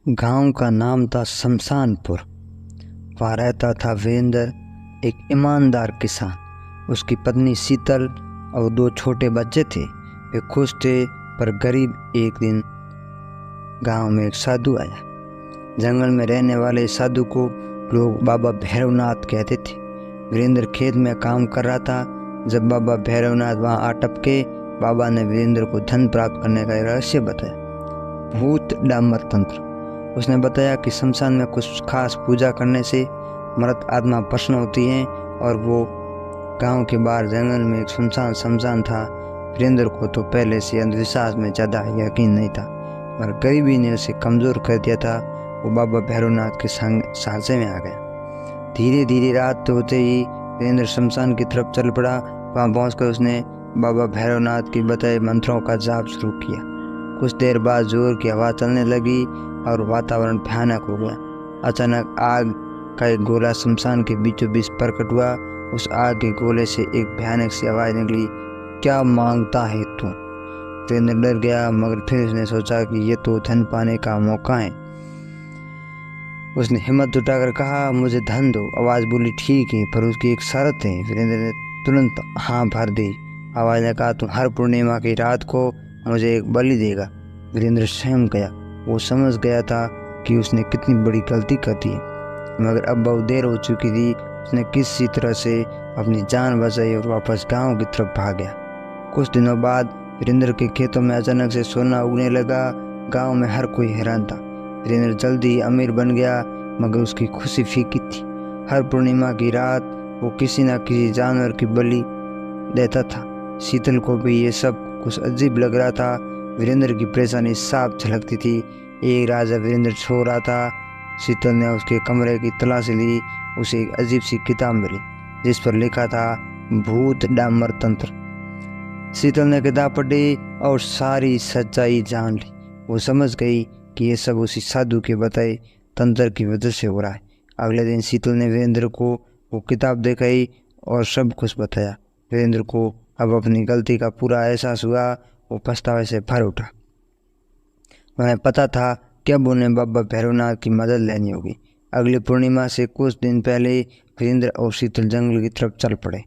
गांव का नाम था शमशानपुर। वहाँ रहता था वीरेंद्र, एक ईमानदार किसान। उसकी पत्नी शीतल और 2 छोटे बच्चे थे। वे खुश थे, पर गरीब। एक दिन गांव में एक साधु आया। जंगल में रहने वाले साधु को लोग बाबा भैरवनाथ कहते थे। वीरेंद्र खेत में काम कर रहा था जब बाबा भैरवनाथ वहाँ आ टपके। बाबा ने वीरेंद्र को धन प्राप्त करने का रहस्य बताया, भूत डामर तंत्र। उसने बताया कि शमशान में कुछ खास पूजा करने से मृत आत्मा प्रसन्न होती है, और वो गांव के बाहर जंगल में एक सुनसान शमशान था। वीरेंद्र को तो पहले से अंधविश्वास में ज़्यादा यकीन नहीं था, पर गरीबी ने उसे कमज़ोर कर दिया था। वो बाबा भैरवनाथ के सांचे में आ गया। धीरे धीरे रात होते ही वीरेंद्र शमशान की तरफ चल पड़ा। वहाँ पहुँचकर उसने बाबा भैरवनाथ के बताए मंत्रों का जाप शुरू किया। कुछ देर बाद जोर की हवा चलने लगी और वातावरण भयानक हो गया। अचानक आग का एक गोला शमशान के बीचों बीच प्रकट हुआ। उस आग के गोले से एक भयानक सी आवाज़ निकली, क्या मांगता है तू? वीरेंद्र डर गया, मगर फिर उसने सोचा कि ये तो धन पाने का मौका है। उसने हिम्मत जुटाकर कहा, मुझे धन दो। आवाज़ बोली, ठीक है, पर उसकी एक शर्त है। वीरेंद्र ने तुरंत हाँ भर दी। आवाज़ ने कहा, तुम हर पूर्णिमा की रात को मुझे एक बलि देगा। वीरेंद्र सहम गया। वो समझ गया था कि उसने कितनी बड़ी गलती कर दी है, मगर अब बहुत देर हो चुकी थी। उसने किसी तरह से अपनी जान बचाई और वापस गांव की तरफ भाग गया। कुछ दिनों बाद वीरेंद्र के खेतों में अचानक से सोना उगने लगा। गांव में हर कोई हैरान था। वीरेंद्र जल्दी ही अमीर बन गया, मगर उसकी खुशी फीकी थी। हर पूर्णिमा की रात वो किसी न किसी जानवर की बलि देता था। शीतल को भी ये सब कुछ अजीब लग रहा था। वीरेंद्र की परेशानी साफ झलकती थी। एक राजा वीरेंद्र सो रहा था। शीतल ने उसके कमरे की तलाशी ली। उसे एक अजीब सी किताब मिली जिस पर लिखा था, भूत डामर तंत्र। शीतल ने किताब पढ़ी और सारी सच्चाई जान ली। वो समझ गई कि ये सब उसी साधु के बताए तंत्र की वजह से हो रहा है। अगले दिन शीतल ने वीरेंद्र को वो किताब दिखाई और सब कुछ बताया। वीरेंद्र को अब अपनी गलती का पूरा एहसास हुआ। वो पछतावे से भर उठा। उन्हें पता था कि अब उन्हें बाबा भैरवनाथ की मदद लेनी होगी। अगली पूर्णिमा से कुछ दिन पहले वीरेंद्र और शीतल जंगल की तरफ चल पड़े।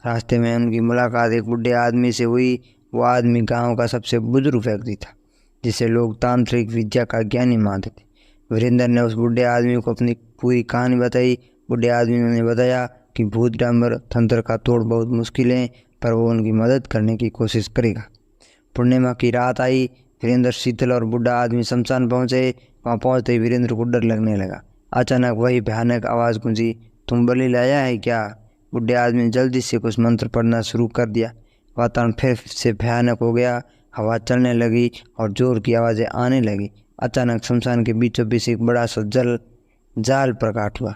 रास्ते में उनकी मुलाकात एक बूढ़े आदमी से हुई। वो आदमी गांव का सबसे बुजुर्ग व्यक्ति था, जिसे लोग तांत्रिक विद्या का ज्ञानी मानते थे। वीरेंद्र ने उस बूढ़े आदमी को अपनी पूरी कहानी बताई। बूढ़े आदमी ने बताया कि भूत डामर तंत्र का तोड़ बहुत मुश्किल है, पर वो उनकी मदद करने की कोशिश करेगा। पूर्णिमा की रात आई। वीरेंद्र, शीतल और बूढ़ा आदमी शमशान पहुंचे। वहां पहुंचते ही वीरेंद्र को डर लगने लगा। अचानक वही भयानक आवाज़ गूंजी, तुम बलि लाया है क्या? बूढ़े आदमी ने जल्दी से कुछ मंत्र पढ़ना शुरू कर दिया। वातावरण फिर से भयानक हो गया। हवा चलने लगी और जोर की आवाज़ें आने लगी। अचानक शमशान के बीचों बीच एक बड़ा सा जाल प्रकट हुआ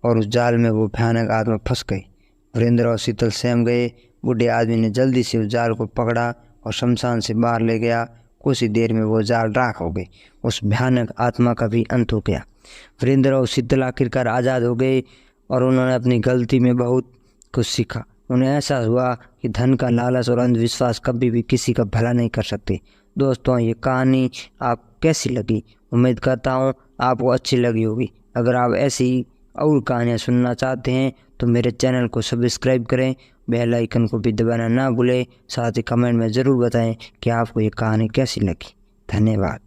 और उस जाल में वो भयानक आत्मा फंस गई। वीरेंद्र और शीतल सहम गए। बूढ़े आदमी ने जल्दी से उस जाल को पकड़ा और शमशान से बाहर ले गया। कुछ ही देर में वो जाल राख हो गई। उस भयानक आत्मा का भी अंत हो गया। वीरेंद्र और शीतल आखिरकार आज़ाद हो गए और उन्होंने अपनी गलती में बहुत कुछ सीखा। उन्हें एहसास हुआ कि धन का लालच और अंधविश्वास कभी भी किसी का भला नहीं कर सकते। दोस्तों, ये कहानी आप कैसी लगी? उम्मीद करता हूँ आपको अच्छी लगी होगी। अगर आप ऐसी और कहानियाँ सुनना चाहते हैं तो मेरे चैनल को सब्सक्राइब करें, बेल आइकन को भी दबाना ना भूलें। साथ ही कमेंट में ज़रूर बताएं कि आपको ये कहानी कैसी लगी। धन्यवाद।